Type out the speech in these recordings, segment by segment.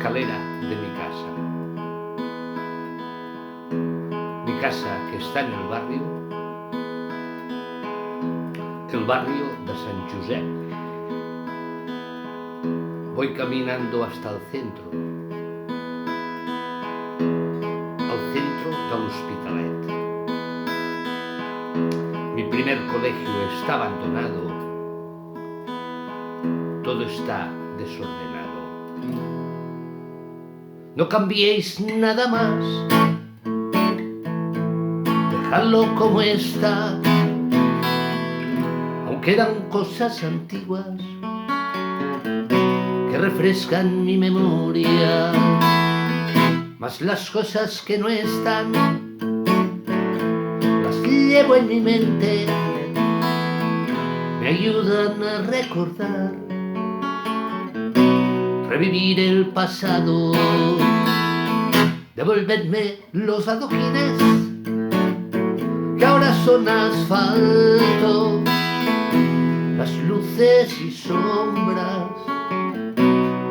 escalera de mi casa. Mi casa que está en el barrio de San Josep. Voy caminando hasta el centro de l'Hospitalet. Mi primer colegio está abandonado, todo está desordenado. No cambiéis nada más, dejadlo como está. Aún quedan cosas antiguas que refrescan mi memoria, mas las cosas que no están las llevo en mi mente, me ayudan a recordar, revivir el pasado. Devolvedme los adoquines que ahora son asfalto, las luces y sombras,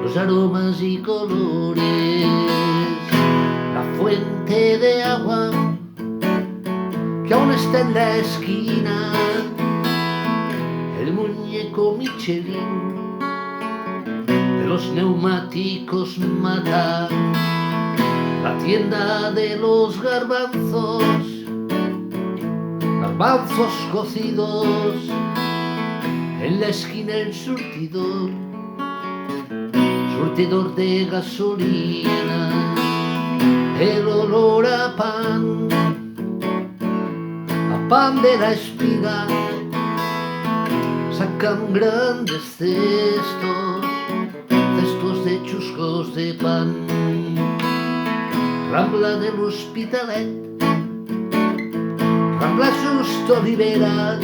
los aromas y colores, la fuente de agua que aún está en la esquina, el muñeco Michelin de los neumáticos Mata, la tienda de los garbanzos cocidos, en la esquina el surtidor de gasolina, el olor a pan de la espiga, sacan grandes cestos de chuscos de pan. Rambla del Hospitalet, Rambla Just Oliveras,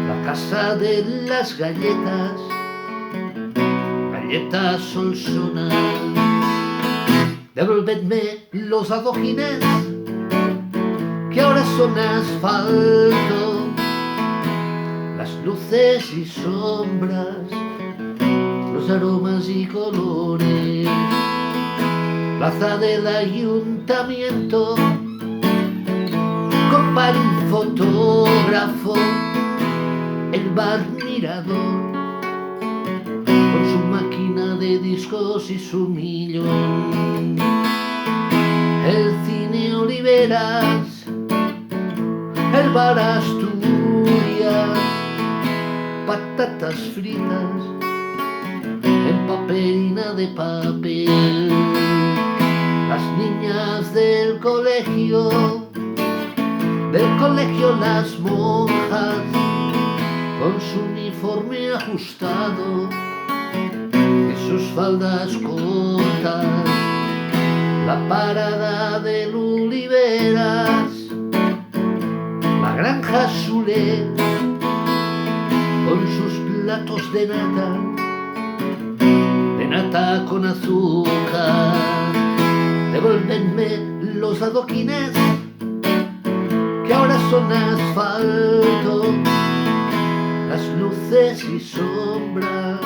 la casa de las galletas Solsona. Devolvedme los adoquines que ahora son asfalto, las luces y sombras, los aromas y colores, plaza del ayuntamiento, copa y fotógrafo, el bar Mirador con su máquina de discos y su millón, el cine Oliveras, el bar Asturias, patatas fritas en papelina de papel, las niñas del colegio las monjas con su uniforme ajustado y sus faldas cortas, la parada del Oliveras, la granja Sule con sus platos de nata con azúcar. Devolvedme los adoquines que ahora son asfalto, las luces y sombras,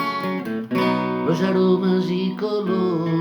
los aromas y colores.